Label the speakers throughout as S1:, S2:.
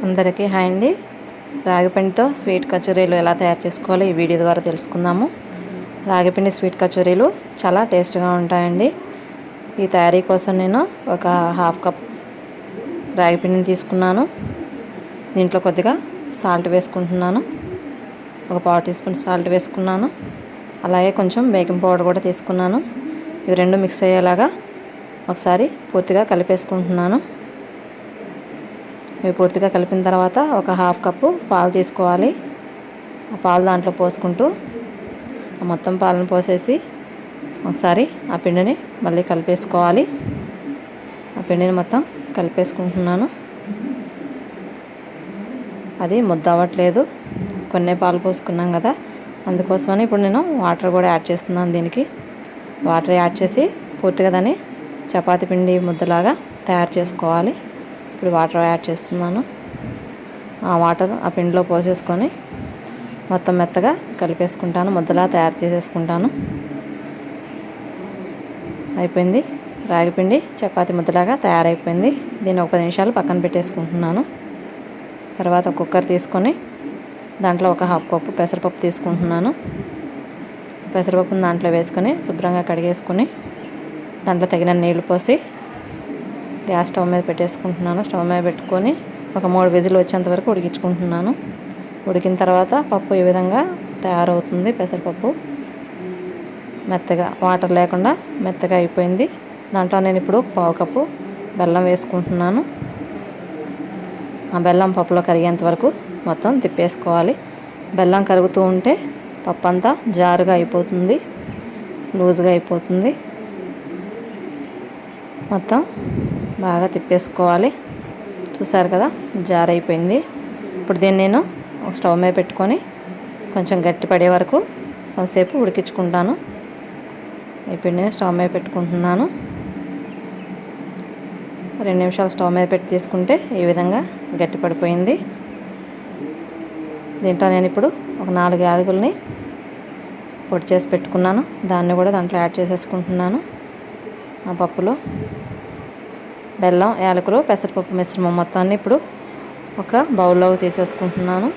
S1: అందరికీ హాయ్ అండి. రాగి పిండితో స్వీట్ కచోరీలు ఎలా తయారు చేసుకోవాలో ఈ వీడియో ద్వారా తెలుసుకుందాము. రాగి పిండి స్వీట్ కచోరీలు చాలా టేస్ట్గా ఉంటాయండి. ఈ తయారీ కోసం నేను ఒక హాఫ్ కప్ రాగి పిండిని తీసుకున్నాను. దీంట్లో కొద్దిగా సాల్ట్ వేసుకుంటున్నాను. ఒక పావు టీ స్పూన్ సాల్ట్ వేసుకున్నాను. అలాగే కొంచెం బేకింగ్ పౌడర్ కూడా తీసుకున్నాను. ఇవి రెండు మిక్స్ అయ్యేలాగా ఒకసారి పూర్తిగా కలిపేసుకుంటున్నాను. ఇవి పూర్తిగా కలిపిన తర్వాత ఒక హాఫ్ కప్పు పాలు తీసుకోవాలి. ఆ పాలు దాంట్లో పోసుకుంటూ మొత్తం పాలను పోసేసి ఒకసారి ఆ పిండిని మళ్ళీ కలిపేసుకోవాలి. ఆ పిండిని మొత్తం కలిపేసుకుంటున్నాను. అది ముద్ద అవ్వట్లేదు, కొన్ని పాలు పోసుకున్నాం కదా, అందుకోసమని ఇప్పుడు నేను వాటర్ కూడా యాడ్ చేస్తున్నాను. దీనికి వాటర్ యాడ్ చేసి పూర్తిగా దాన్ని చపాతీ పిండి ముద్దలాగా తయారు చేసుకోవాలి. ఇప్పుడు వాటర్ యాడ్ చేస్తున్నాను. ఆ వాటర్ ఆ పిండిలో పోసేసుకొని మొత్తం మెత్తగా కలిపేసుకుంటాను, ముద్దలా తయారు చేసేసుకుంటాను. అయిపోయింది, రాగి పిండి చపాతీ ముద్దలాగా తయారైపోయింది. దీన్ని ఒక 10 నిమిషాలు పక్కన పెట్టేసుకుంటున్నాను. తర్వాత కుక్కర్ తీసుకొని దాంట్లో ఒక హాఫ్ కప్పు పెసరపప్పు తీసుకుంటున్నాను. పెసరపప్పును దాంట్లో వేసుకొని శుభ్రంగా కడిగేసుకొని దాంట్లో తగిన నీళ్లు పోసి గ్యాస్ స్టవ్ మీద పెట్టేసుకుంటున్నాను. స్టవ్ మీద పెట్టుకొని ఒక 3 విజిల్లు వచ్చేంత వరకు ఉడికించుకుంటున్నాను. ఉడికిన తర్వాత పప్పు ఈ విధంగా తయారవుతుంది. పెసరపప్పు మెత్తగా, వాటర్ లేకుండా మెత్తగా అయిపోయింది. దాంట్లో నేను ఇప్పుడు పావు కప్పు బెల్లం వేసుకుంటున్నాను. ఆ బెల్లం పప్పులో కరిగేంత వరకు మొత్తం తిప్పేసుకోవాలి. బెల్లం కరుగుతూ ఉంటే పప్పు అంతా జారుగా అయిపోతుంది, లూజ్గా అయిపోతుంది. మొత్తం బాగా తిప్పేసుకోవాలి. చూసారు కదా, జార్ అయిపోయింది. ఇప్పుడు దీన్ని నేను ఒక స్టవ్ మీద పెట్టుకొని కొంచెం గట్టి పడే వరకు కొంతసేపు ఉడికించుకుంటాను. ఈ పిండిని స్టవ్ మీద పెట్టుకుంటున్నాను. 2 నిమిషాలు స్టవ్ మీద పెట్టి తీసుకుంటే ఈ విధంగా గట్టి పడిపోయింది. దీంట్లో నేను ఇప్పుడు ఒక 4 యాలకుల్ని పొడి చేసి పెట్టుకున్నాను. దాన్ని కూడా దాంట్లో యాడ్ చేసేసుకుంటున్నాను. ఆ పప్పులో బెల్లం, యాలకులు, పెసరపప్పు మిశ్రమం మొత్తాన్ని ఇప్పుడు ఒక బౌల్లోకి తీసేసుకుంటున్నాను.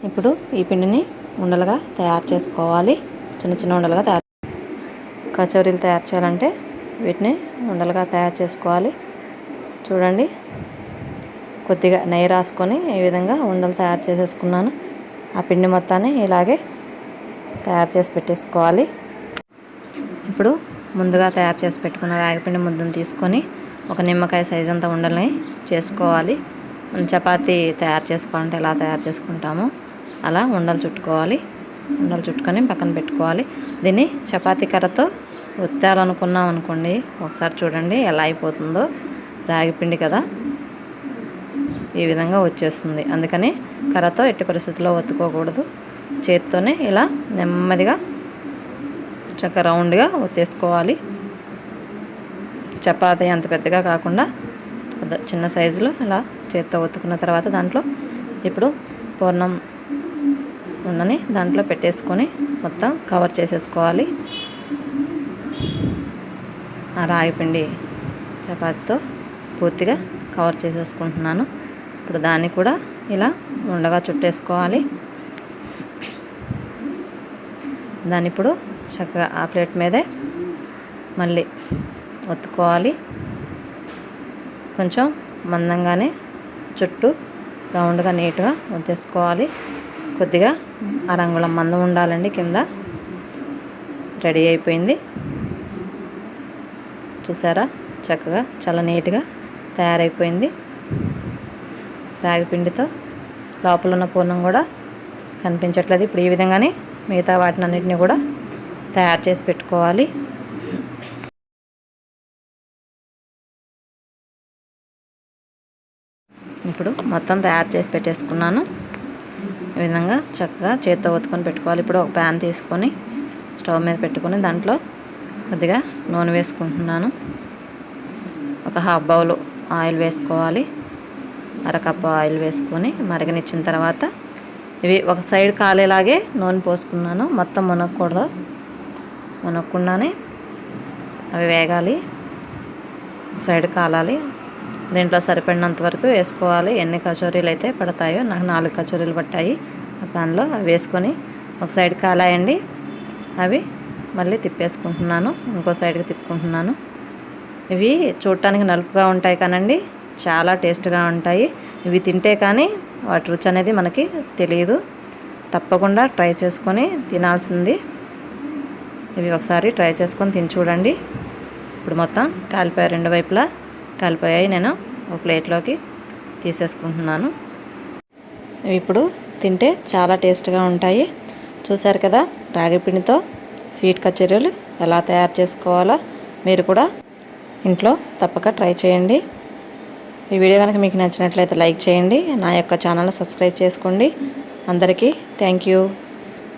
S1: ఇప్పుడు ఈ పిండిని ఉండలుగా తయారు చేసుకోవాలి. చిన్న చిన్న ఉండలుగా కచోరీలు తయారు చేయాలంటే వీటిని ఉండలుగా తయారు చేసుకోవాలి. చూడండి, కొద్దిగా నెయ్యి రాసుకొని ఈ విధంగా ఉండలు తయారు చేసేసుకున్నాను. ఆ పిండి మొత్తాన్ని ఇలాగే తయారు చేసి పెట్టేసుకోవాలి. ఇప్పుడు ముందుగా తయారు చేసి పెట్టుకున్న రాగిపిండి ముద్దను తీసుకొని ఒక నిమ్మకాయ సైజ్ అంతా ఉండల్ని చేసుకోవాలి. చపాతీ తయారు చేసుకోవాలంటే ఎలా తయారు చేసుకుంటామో అలా ఉండలు చుట్టుకోవాలి. ఉండలు చుట్టుకొని పక్కన పెట్టుకోవాలి. దీన్ని చపాతీ కర్రతో ఒత్తాలనుకున్నాం అనుకోండి, ఒకసారి చూడండి ఎలా అయిపోతుందో. రాగి పిండి కదా, ఈ విధంగా వచ్చేస్తుంది. అందుకని కర్రతో ఎట్టి పరిస్థితుల్లో ఒత్తుకోకూడదు. చేతితోనే ఇలా నెమ్మదిగా చక్కగా రౌండ్గా ఒత్తేసుకోవాలి. చపాతీ అంత పెద్దగా కాకుండా చిన్న సైజులో ఇలా చేత్తో ఒత్తుకున్న తర్వాత దాంట్లో ఇప్పుడు పూర్ణం ఉండని దాంట్లో పెట్టేసుకొని మొత్తం కవర్ చేసేసుకోవాలి. ఆ రాగిపిండి చపాతీతో పూర్తిగా కవర్ చేసేసుకుంటున్నాను. ఇప్పుడు దాన్ని కూడా ఇలా ఉండగా చుట్టేసుకోవాలి. దాన్ని ఇప్పుడు చక్కగా ఆ ప్లేట్ మీదే మళ్ళీ ఒత్తుకోవాలి. కొంచెం మందంగానే చుట్టూ రౌండ్గా నీట్గా ఒత్తేసుకోవాలి. కొద్దిగా అరంగుళం మందం ఉండాలండి. కింద రెడీ అయిపోయింది. చూసారా, చక్కగా చాలా నీట్గా తయారైపోయింది. రాగిపిండితో లోపల ఉన్న పూర్ణం కూడా కనిపించట్లేదు. ఇప్పుడు ఈ విధంగానే మిగతా వాటినన్నిటిని కూడా తయారు చేసి పెట్టుకోవాలి. ఇప్పుడు మొత్తం తయారు చేసి పెట్టేసుకున్నాను. ఈ విధంగా చక్కగా చేత్తో ఒత్తుకొని పెట్టుకోవాలి. ఇప్పుడు ఒక ప్యాన్ తీసుకొని స్టవ్ మీద పెట్టుకొని దాంట్లో కొద్దిగా నూనె వేసుకుంటున్నాను. ఒక హాఫ్ బౌల్ ఆయిల్ వేసుకోవాలి. అరకప్పు ఆయిల్ వేసుకొని మరగనిచ్చిన తర్వాత ఇవి ఒక సైడ్ కాలేలాగే నూనె పోసుకున్నాను. మొత్తం మునగకుండానే అవి వేగాలి, సైడ్ కాలాలి. దీంట్లో సరిపడినంత వరకు వేసుకోవాలి. ఎన్ని కచోరీలు అయితే పడతాయో, నాకు 4 కచోరీలు పట్టాయి ఆ ప్యాన్లో. అవి వేసుకొని ఒక సైడ్ కాలాయండి. అవి మళ్ళీ తిప్పేసుకుంటున్నాను, ఇంకో సైడ్కి తిప్పుకుంటున్నాను. ఇవి చూడటానికి నలుపుగా ఉంటాయి కానండి, చాలా టేస్ట్గా ఉంటాయి. ఇవి తింటే కానీ వాటి రుచి అనేది మనకి తెలియదు. తప్పకుండా ట్రై చేసుకొని తినాల్సింది. ఇవి ఒకసారి ట్రై చేసుకొని తిని చూడండి. ఇప్పుడు మొత్తం కాలిపోయాయి, 2 వైపులా కాలిపోయాయి. నేను ఒక ప్లేట్లోకి తీసేసుకుంటున్నాను. ఇవి ఇప్పుడు తింటే చాలా టేస్ట్గా ఉంటాయి. చూశారు కదా, రాగి పిండితో స్వీట్ కచోరీలు ఎలా తయారు చేసుకోవాలో మీరు కూడా ఇంట్లో తప్పక ట్రై చేయండి. ఈ వీడియో కనుక మీకు నచ్చినట్లయితే లైక్ చేయండి. నా యొక్క ఛానల్ సబ్స్క్రైబ్ చేసుకోండి. అందరికీ థ్యాంక్ యూ.